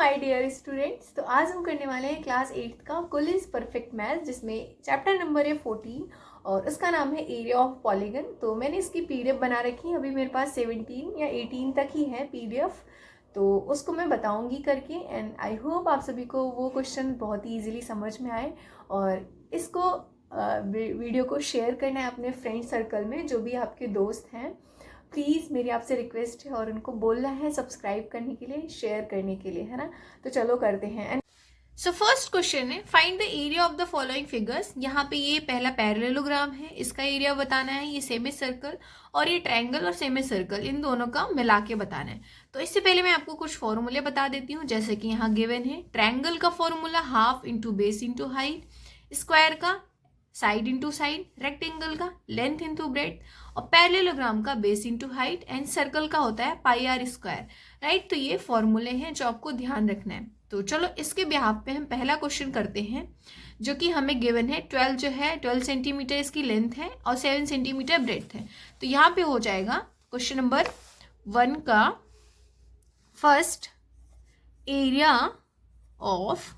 My dear students. तो आज हम करने वाले हैं क्लास 8 का कुलिस परफेक्ट मैथ, जिसमें चैप्टर नंबर है 14 और उसका नाम है एरिया ऑफ पॉलीगन। तो मैंने इसकी पीडीएफ बना रखी है, अभी मेरे पास 17 या 18 तक ही है पीडीएफ, तो उसको मैं बताऊंगी करके। एंड आई होप आप सभी को वो क्वेश्चन बहुत ही ईजिली समझ में आए। और इसको वीडियो को शेयर करना है अपने फ्रेंड सर्कल में, जो भी आपके दोस्त हैं। प्लीज़ मेरी आपसे रिक्वेस्ट है और उनको बोलना है सब्सक्राइब करने के लिए, शेयर करने के लिए, है ना। तो चलो करते हैं। एंड सो फर्स्ट क्वेश्चन है, find the area of the following figures. यहाँ पे ये पहला पैरेललोग्राम है, इसका एरिया बताना है। ये सेमी सर्कल और ये ट्रायंगल और सेमी सर्कल, इन दोनों का मिला के बताना है। तो इससे पहले मैं आपको कुछ फॉर्मूले बता देती हूँ, जैसे कि यहाँ गिवन है। ट्रायंगल का formula half into base into height, square का साइड इंटू साइड, रेक्टेंगल का लेंथ इंटू ब्रेड्थ, और पैरेललोग्राम का base into height, and circle का होता है पाई आर स्क्वायर। राइट, तो ये फॉर्मूले हैं जो आपको ध्यान रखना है। तो चलो इसके बिहाफ पे हम पहला क्वेश्चन करते हैं, जो कि हमें गिवन है। 12 जो है 12 सेंटीमीटर इसकी लेंथ है और 7 सेंटीमीटर ब्रेड्थ है। तो यहाँ पे हो जाएगा क्वेश्चन नंबर 1 का फर्स्ट एरिया ऑफ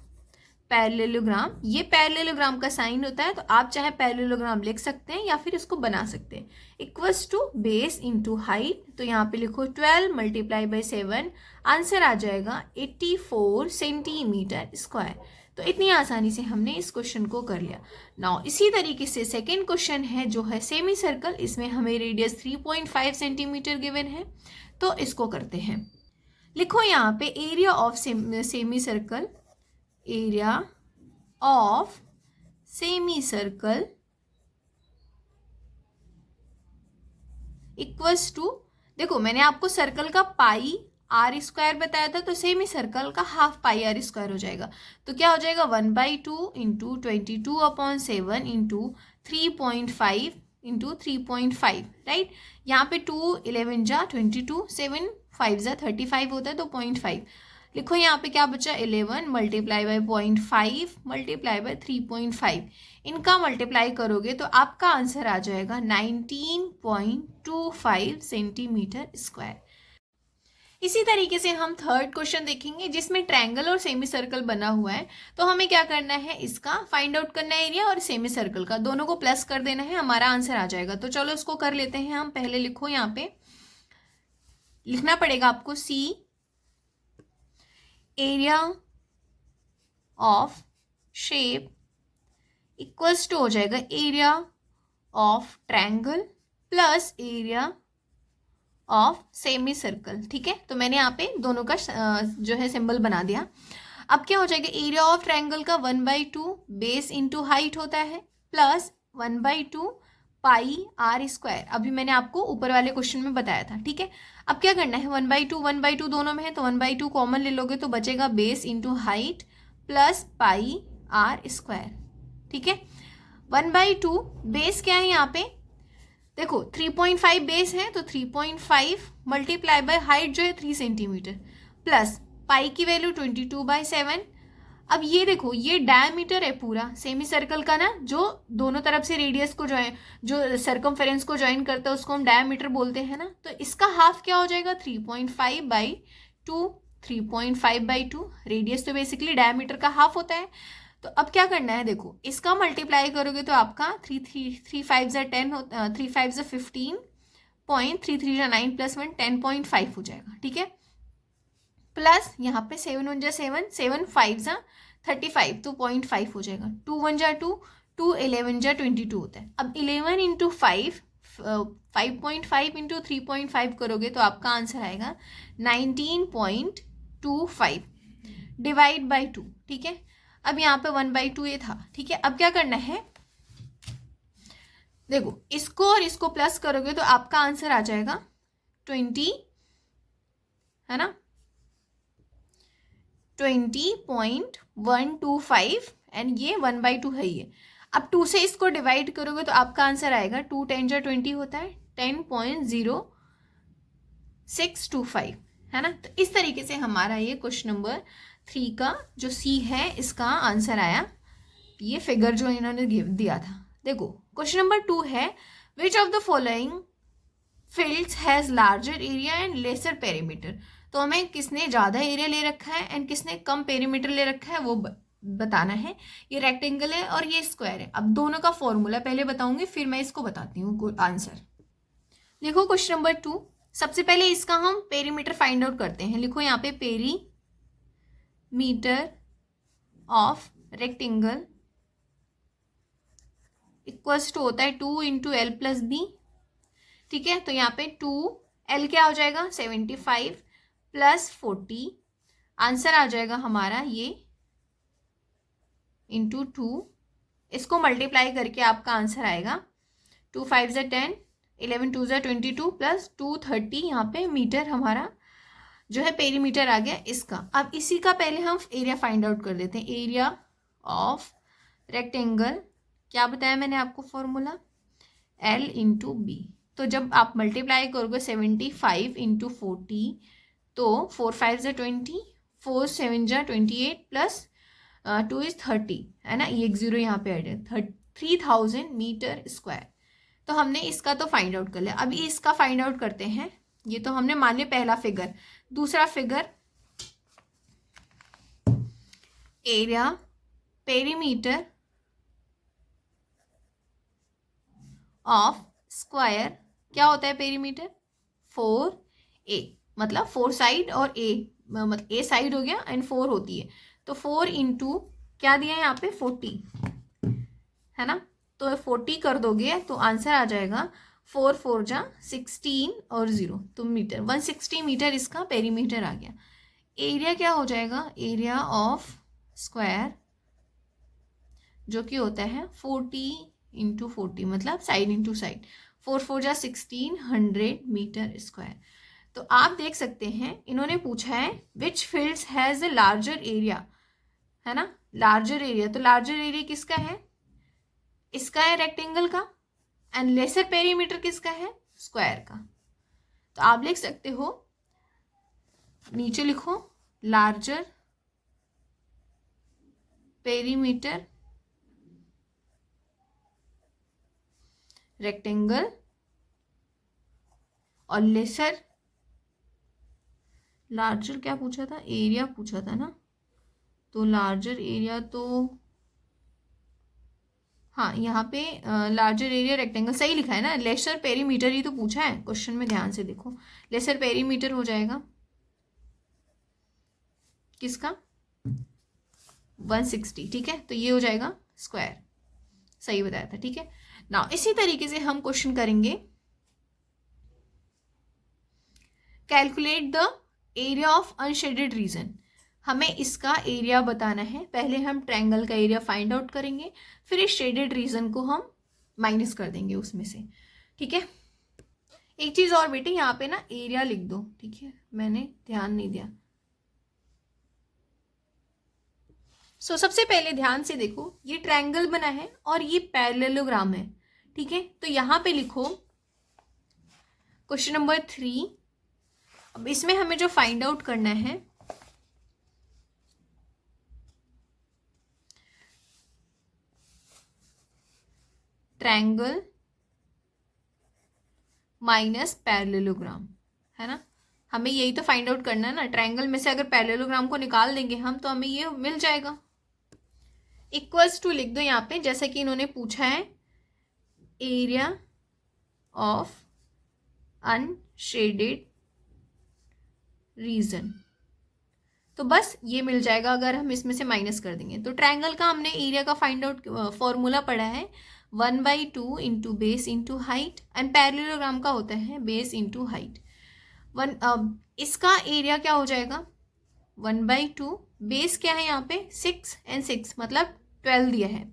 पैरेललोग्राम। ये पैरेललोग्राम का साइन होता है, तो आप चाहे पैरेललोग्राम लिख सकते हैं या फिर इसको बना सकते हैं। Equals to base into height, तो यहाँ पे लिखो 12 मल्टीप्लाई बाई 7, आंसर आ जाएगा 84 सेंटीमीटर स्क्वायर। तो इतनी आसानी से हमने इस क्वेश्चन को कर लिया। नाउ इसी तरीके से सेकेंड क्वेश्चन है, जो है सेमी सर्कल। इसमें हमें रेडियस 3.5 सेंटीमीटर गिवन है, तो इसको करते हैं। लिखो यहाँ पे area of semi circle, area of semi circle equals to, देखो मैंने आपको सर्कल का पाई आर स्क्वायर बताया था, तो सेमी सर्कल का हाफ पाई आर स्क्वायर हो जाएगा। तो क्या हो जाएगा 1/2 इंटू 22/7 इंटू 3.5 इंटू 3.5। राइट, यहाँ पे 2 11 जा 22, 7 5 जा 35 होता है, तो 0.5 लिखो। यहाँ पे क्या बचा 11 मल्टीप्लाई बाई 0.5 मल्टीप्लाई बाई 3.5। इनका मल्टीप्लाई करोगे तो आपका आंसर आ जाएगा 19.25 सेंटीमीटर स्क्वायर। इसी तरीके से हम थर्ड क्वेश्चन देखेंगे, जिसमें ट्रायंगल और सेमी सर्कल बना हुआ है। तो हमें क्या करना है, इसका फाइंड आउट करना है एरिया, और सेमी सर्कल का, दोनों को प्लस कर देना है, हमारा आंसर आ जाएगा। तो चलो इसको कर लेते हैं हम। पहले लिखो, यहाँ पे लिखना पड़ेगा आपको C area of shape equals to हो जाएगा area of triangle plus area of semi circle. ठीक है, तो मैंने यहाँ पे दोनों का जो है सिंबल बना दिया। अब क्या हो जाएगा, एरिया ऑफ ट्रायंगल का 1/2 बेस इंटू हाइट होता है, प्लस 1/2 पाई आर स्क्वायर। अभी मैंने आपको ऊपर वाले क्वेश्चन में बताया था। ठीक है, अब क्या करना है, 1/2 दोनों में है, तो 1/2 कॉमन ले लोगे तो बचेगा base into height plus pi r square. ठीक है, 1/2 बेस क्या है यहाँ पे, देखो 3.5 बेस है, तो 3.5 मल्टीप्लाई बाय हाइट जो है 3 सेंटीमीटर, प्लस पाई की वैल्यू 22/7। अब ये देखो, ये डायमीटर है पूरा सेमी सर्कल का ना, जो दोनों तरफ से रेडियस को जो सर्कमफेरेंस को ज्वाइन करता है, उसको हम डायमीटर बोलते हैं ना। तो इसका हाफ क्या हो जाएगा 3.5/2, 3.5/2। रेडियस तो बेसिकली डायमीटर का हाफ होता है। तो अब क्या करना है, देखो इसका मल्टीप्लाई करोगे तो आपका 3 5 10 3 5 15 0.33 9 + 1 10.5 हो जाएगा। ठीक है, प्लस यहाँ पे 7 1 7 7 5 35, तो 0.5 हो जाएगा। 2 1 2 2 11 22 होता है। अब 11 इंटू 5 5.5 इंटू 3.5 करोगे तो आपका आंसर आएगा 19.25 डिवाइड बाई 2। ठीक है, अब यहाँ पे 1/2 ये था। ठीक है, अब क्या करना है, देखो इसको और इसको प्लस करोगे तो आपका आंसर आ जाएगा 20, है ना, 20.125, एंड ये 1/2 है ये। अब 2 से इसको डिवाइड करोगे तो आपका आंसर आएगा 2 10 जा 20 होता है, 10.0625, है ना। तो इस तरीके से हमारा ये क्वेश्चन नंबर 3 का जो सी है, इसका आंसर आया। ये फिगर जो इन्होंने दिया था। देखो क्वेश्चन नंबर 2 है, which of the following fields has larger area and lesser perimeter. तो तो हमें किसने ज़्यादा एरिया ले रखा है एंड किसने कम पेरीमीटर ले रखा है वो बताना है। ये रेक्टेंगल है और ये स्क्वायर है। अब दोनों का फॉर्मूला पहले बताऊंगी, फिर मैं इसको बताती हूँ आंसर। लिखो क्वेश्चन नंबर 2। सबसे पहले इसका हम पेरीमीटर फाइंड आउट करते हैं। लिखो यहाँ पे perimeter of rectangle equals to होता है 2 इंटू एल प्लस बी। ठीक है, तो यहाँ पे 2 एल क्या हो जाएगा 75 प्लस 40, आंसर आ जाएगा हमारा ये इंटू 2। इसको मल्टीप्लाई करके आपका आंसर आएगा 2 5 ज़ा 10, 11 2 ज़ा 22 प्लस 230। यहाँ पे मीटर हमारा जो है पेरीमीटर आ गया इसका। अब इसी का पहले हम एरिया फाइंड आउट कर देते हैं। एरिया ऑफ रेक्टेंगल क्या बताया मैंने आपको फॉर्मूला, एल इंटू बी। तो जब आप मल्टीप्लाई करोगे 75 इंटू 40 तो 4 5 ज़ा 20, 4 7 ज़ा 28 प्लस 2 इज 30 है ना, ये एक जीरो यहाँ पे ऐड है 3000 मीटर स्क्वायर। तो हमने इसका तो फाइंड आउट कर लिया। अभी इसका फाइंड आउट करते हैं। ये तो हमने मान लिया पहला फिगर। दूसरा figure area perimeter of square क्या होता है पेरीमीटर 4a, मतलब 4 साइड और a मतलब a साइड हो गया एंड 4 होती है, तो 4 इंटू क्या दिया है यहाँ पे 40 है ना, तो 40 कर दोगे तो आंसर आ जाएगा 4 4 जा 16 और 0 तो मीटर, 160 मीटर इसका पेरीमीटर आ गया। एरिया क्या हो जाएगा, एरिया ऑफ स्क्वायर जो कि होता है 40 इंटू 40 मतलब साइड इंटू साइड, 4 4 जा 1600 मीटर स्क्वायर। तो आप देख सकते हैं इन्होंने पूछा है which fields has a larger area, है ना, लार्जर एरिया। तो लार्जर एरिया किसका है, इसका है रेक्टेंगल का, एंड लेसर पेरीमीटर किसका है, स्क्वायर का। तो आप लिख सकते हो, नीचे लिखो लार्जर पेरीमीटर रेक्टेंगल और लेसर, लार्जर क्या पूछा था, एरिया पूछा था ना, तो लार्जर एरिया तो हाँ यहाँ पे लार्जर एरिया रेक्टेंगल सही लिखा है ना, लेसर पेरीमीटर ही तो पूछा है क्वेश्चन में, ध्यान से देखो। लेसर पेरीमीटर हो जाएगा किसका 160, ठीक है, तो ये हो जाएगा स्क्वायर, सही बताया था। ठीक है ना, इसी तरीके से हम क्वेश्चन करेंगे calculate the area of unshaded region. हमें इसका एरिया बताना है। पहले हम ट्रायंगल का एरिया फाइंड आउट करेंगे, फिर इस शेडेड रीजन को हम माइनस कर देंगे उसमें से। ठीक है, एक चीज और बेटे यहाँ पे ना एरिया लिख दो, ठीक है, मैंने ध्यान नहीं दिया। सबसे पहले ध्यान से देखो, ये ट्रायंगल बना है और ये पैरेललोग्राम है। ठीक है, तो यहाँ पे लिखो क्वेश्चन नंबर 3। अब इसमें हमें जो फाइंड आउट करना है, ट्रायंगल माइनस पैरेललोग्राम, है ना, हमें यही तो फाइंड आउट करना है ना। ट्रायंगल में से अगर पैरेललोग्राम को निकाल देंगे हम तो हमें ये मिल जाएगा। इक्वल्स टू लिख दो यहाँ पे, जैसा कि इन्होंने पूछा है एरिया ऑफ अनशेडेड रीजन, तो बस ये मिल जाएगा अगर हम इसमें से माइनस कर देंगे। तो ट्रायंगल का हमने एरिया का फाइंड आउट फॉर्मूला पढ़ा है 1/2 into base into height, and parallelogram का होता है बेस इंटू हाइट। इसका एरिया क्या हो जाएगा 1/2, बेस क्या है यहाँ पे 6 एंड 6 मतलब 12 दिया है।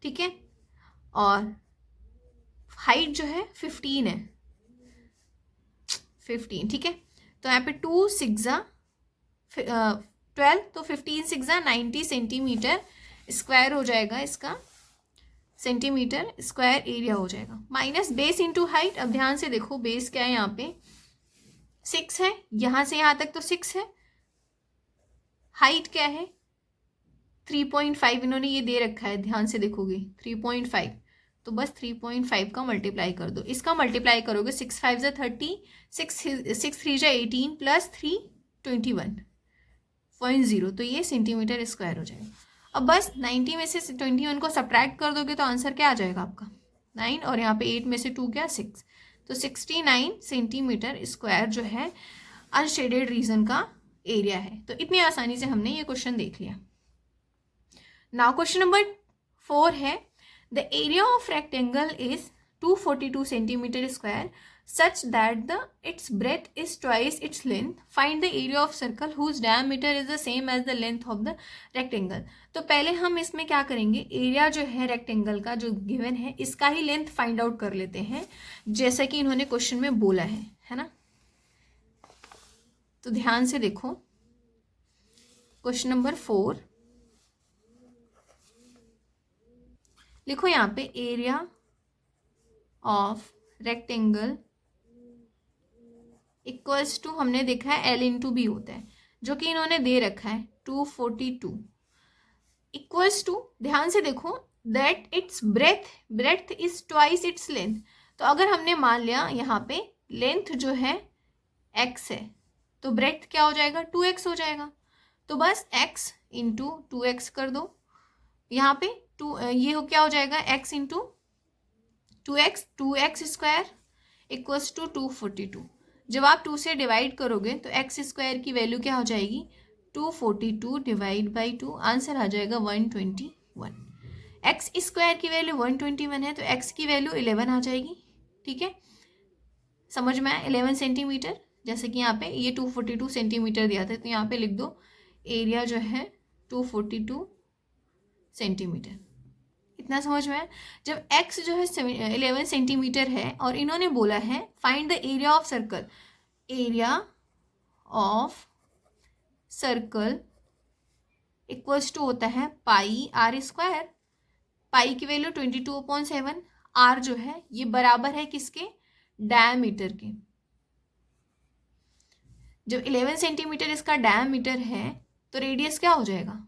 ठीक है, और हाइट जो है 15 है, 15। ठीक है, तो यहाँ पे 2 6 12, तो 15 6 90 सेंटीमीटर स्क्वायर हो जाएगा, इसका सेंटीमीटर स्क्वायर एरिया हो जाएगा। Minus base into height. अब ध्यान से देखो, बेस क्या है यहाँ पे 6 है, यहाँ से यहाँ तक तो 6 है, हाइट क्या है 3.5, इन्होंने ये दे रखा है, ध्यान से देखोगे 3.5, तो बस 3.5 का मल्टीप्लाई कर दो। इसका मल्टीप्लाई करोगे 6 5 ज़ा 30, 6 3 ज़ा 18 प्लस 3 21.0, तो ये सेंटीमीटर स्क्वायर हो जाएगा। अब बस 90 में से 21 को सब्ट्रैक्ट कर दोगे तो आंसर क्या आ जाएगा आपका 9, और यहाँ पे 8 में से 2 क्या 6, तो 69 सेंटीमीटर स्क्वायर जो है अनशेडेड रीजन का एरिया है। तो इतनी आसानी से हमने ये क्वेश्चन देख लिया। नाउ क्वेश्चन नंबर 4 है, the area of rectangle is 242 centimetre square such that its breadth is twice its length. Find the area of circle whose diameter is the same as the length of the rectangle. तो पहले हम इसमें क्या करेंगे, area जो है rectangle का जो गिवन है इसका ही लेंथ फाइंड आउट कर लेते हैं, जैसा कि इन्होंने क्वेश्चन में बोला है ना। तो ध्यान से देखो क्वेश्चन नंबर 4, लिखो यहाँ पे area of rectangle equals to, हमने देखा है L इंटू बी होता है, जो कि इन्होंने दे रखा है 242 इक्वल्स टू, ध्यान से देखो, that it's breath is twice its length. तो अगर हमने मान लिया यहाँ पे लेंथ जो है x है तो ब्रेथ क्या हो जाएगा 2x हो जाएगा। तो बस x इंटू 2x कर दो, यहाँ पे ये हो क्या हो जाएगा x into 2x square equals to 242। जब आप 2 से डिवाइड करोगे तो x स्क्वायर की वैल्यू क्या हो जाएगी 242 डिवाइड बाई 2, आंसर आ जाएगा 121। x स्क्वायर की वैल्यू 121 है तो x की वैल्यू 11 आ जाएगी। ठीक है, समझ में आया, 11 सेंटीमीटर। जैसे कि यहाँ पे ये 242 सेंटीमीटर दिया था, तो यहाँ पे लिख दो एरिया जो है 242 सेंटीमीटर। इतना समझ में आया। जब x जो है 11 सेंटीमीटर है और इन्होंने बोला है find the area of circle, area of circle equals to होता है पाई आर स्क्वायर। पाई की वैल्यू 22/7, आर जो है ये बराबर है किसके, डायमीटर के। जब 11 सेंटीमीटर इसका डायमीटर है तो रेडियस क्या हो जाएगा,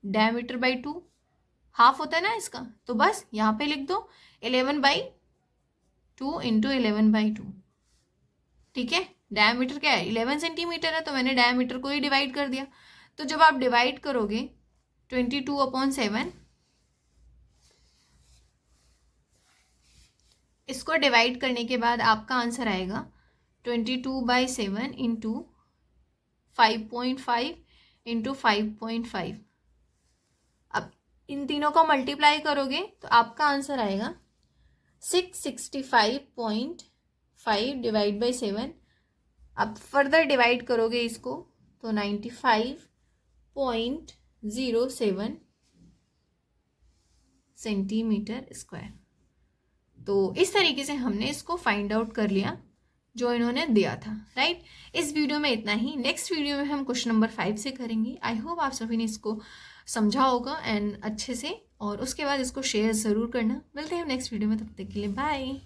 डायमीटर बाई 2, हाफ होता है ना इसका। तो बस यहाँ पे लिख दो 11/2 इंटू 11/2। ठीक है, डायमीटर क्या है 11 सेंटीमीटर है तो मैंने डायमीटर को ही डिवाइड कर दिया। तो जब आप डिवाइड करोगे 22/7, इसको डिवाइड करने के बाद आपका आंसर आएगा 22/7 इंटू 5.5 इंटू 5.5। अब इन तीनों को मल्टीप्लाई करोगे तो आपका आंसर आएगा 665.5 डिवाइड बाई 7। अब फर्दर डिवाइड करोगे इसको तो 95.07 सेंटीमीटर स्क्वायर। तो इस तरीके से हमने इसको फाइंड आउट कर लिया जो इन्होंने दिया था, राइट। इस वीडियो में इतना ही, नेक्स्ट वीडियो में हम क्वेश्चन नंबर 5 से करेंगे। आई होप आप सभी ने इसको समझा होगा एंड अच्छे से, और उसके बाद इसको शेयर ज़रूर करना। मिलते हैं नेक्स्ट वीडियो में, तब तक के लिए बाय।